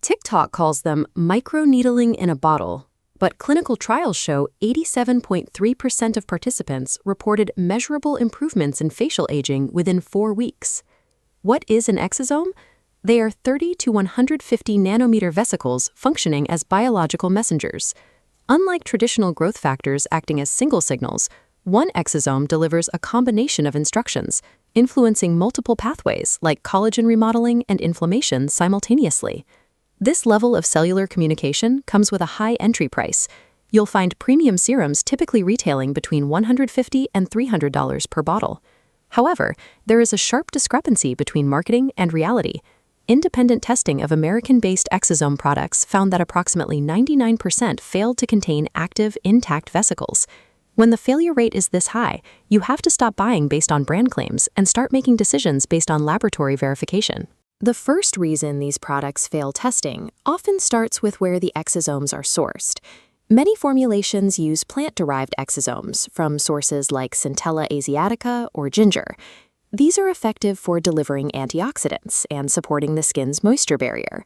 TikTok calls them microneedling in a bottle, but clinical trials show 87.3% of participants reported measurable improvements in facial aging within 4 weeks. What is an exosome? They are 30 to 150 nanometer vesicles functioning as biological messengers. Unlike traditional growth factors acting as single signals, one exosome delivers a combination of instructions, influencing multiple pathways like collagen remodeling and inflammation simultaneously. This level of cellular communication comes with a high entry price. You'll find premium serums typically retailing between $150 and $300 per bottle. However, there is a sharp discrepancy between marketing and reality. Independent testing of American-based exosome products found that approximately 99% failed to contain active, intact vesicles. When the failure rate is this high, you have to stop buying based on brand claims and start making decisions based on laboratory verification. The first reason these products fail testing often starts with where the exosomes are sourced. Many formulations use plant-derived exosomes from sources like Centella asiatica or ginger. These are effective for delivering antioxidants and supporting the skin's moisture barrier.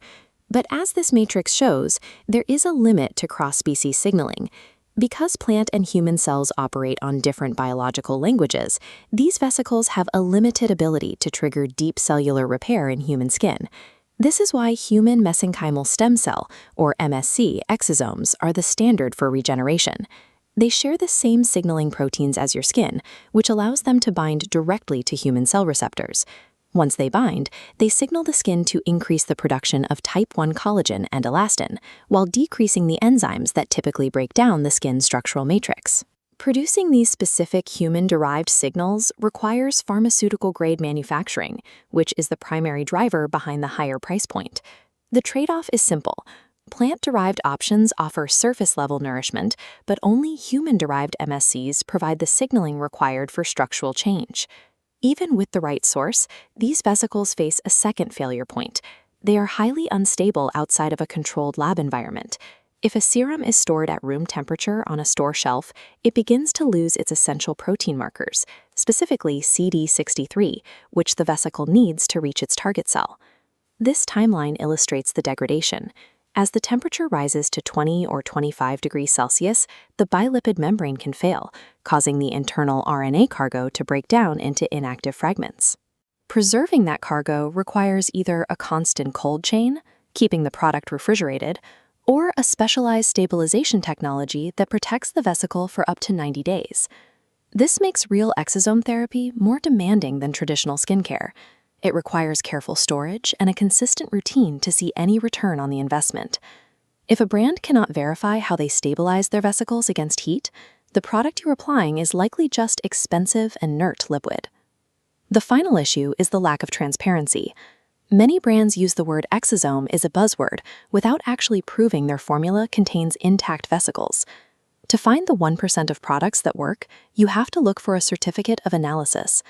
But as this matrix shows, there is a limit to cross-species signaling. Because plant and human cells operate on different biological languages, these vesicles have a limited ability to trigger deep cellular repair in human skin. This is why Human Mesenchymal Stem Cell, or MSC, exosomes are the standard for regeneration. They share the same signaling proteins as your skin, which allows them to bind directly to human cell receptors. Once they bind, they signal the skin to increase the production of type 1 collagen and elastin, while decreasing the enzymes that typically break down the skin's structural matrix. Producing these specific human-derived signals requires pharmaceutical-grade manufacturing, which is the primary driver behind the higher price point. The trade-off is simple. Plant-derived options offer surface-level nourishment, but only human-derived MSCs provide the signaling required for structural change. Even with the right source, these vesicles face a second failure point. They are highly unstable outside of a controlled lab environment. If a serum is stored at room temperature on a store shelf, it begins to lose its essential protein markers, specifically CD63, which the vesicle needs to reach its target cell. This timeline illustrates the degradation. As the temperature rises to 20 or 25 degrees Celsius, the bilipid membrane can fail, causing the internal RNA cargo to break down into inactive fragments. Preserving that cargo requires either a constant cold chain, keeping the product refrigerated, or a specialized stabilization technology that protects the vesicle for up to 90 days. This makes real exosome therapy more demanding than traditional skincare. It requires careful storage and a consistent routine to see any return on the investment. If a brand cannot verify how they stabilize their vesicles against heat, the product you're applying is likely just expensive and inert liquid. The final issue is the lack of transparency. Many brands use the word exosome as a buzzword without actually proving their formula contains intact vesicles. To find the 1% of products that work, you have to look for a certificate of analysis.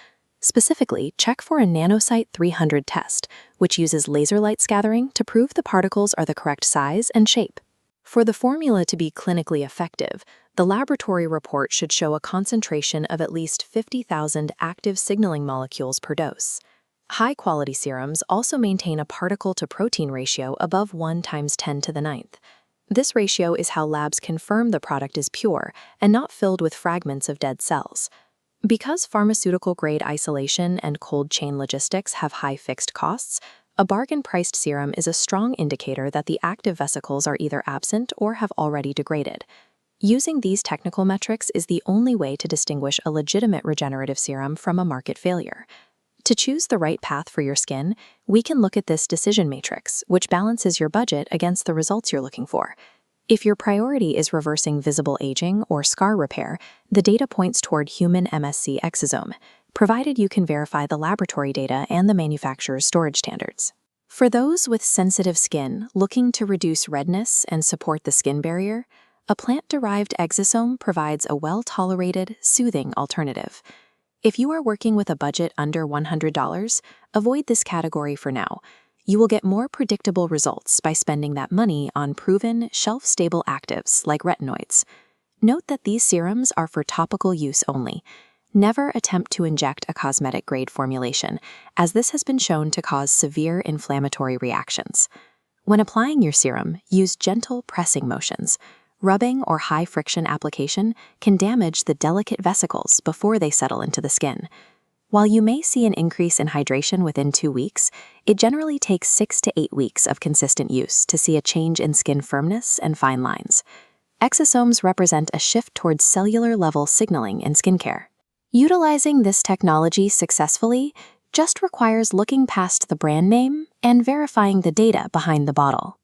Specifically, check for a NanoSight 300 test, which uses laser light scattering to prove the particles are the correct size and shape. For the formula to be clinically effective, the laboratory report should show a concentration of at least 50,000 active signaling molecules per dose. High-quality serums also maintain a particle-to-protein ratio above 1 × 10⁹. This ratio is how labs confirm the product is pure and not filled with fragments of dead cells. Because pharmaceutical-grade isolation and cold chain logistics have high fixed costs, a bargain-priced serum is a strong indicator that the active vesicles are either absent or have already degraded. Using these technical metrics is the only way to distinguish a legitimate regenerative serum from a market failure. To choose the right path for your skin, we can look at this decision matrix, which balances your budget against the results you're looking for. If your priority is reversing visible aging or scar repair, the data points toward Human MSC exosome, provided you can verify the laboratory data and the manufacturer's storage standards. For those with sensitive skin looking to reduce redness and support the skin barrier, a plant-derived exosome provides a well-tolerated, soothing alternative. If you are working with a budget under $100, avoid this category for now. You will get more predictable results by spending that money on proven, shelf-stable actives like retinoids. Note that these serums are for topical use only. Never attempt to inject a cosmetic-grade formulation, as this has been shown to cause severe inflammatory reactions. When applying your serum, use gentle pressing motions. Rubbing or high-friction application can damage the delicate vesicles before they settle into the skin. While you may see an increase in hydration within 2 weeks, it generally takes 6 to 8 weeks of consistent use to see a change in skin firmness and fine lines. Exosomes represent a shift towards cellular-level signaling in skincare. Utilizing this technology successfully just requires looking past the brand name and verifying the data behind the bottle.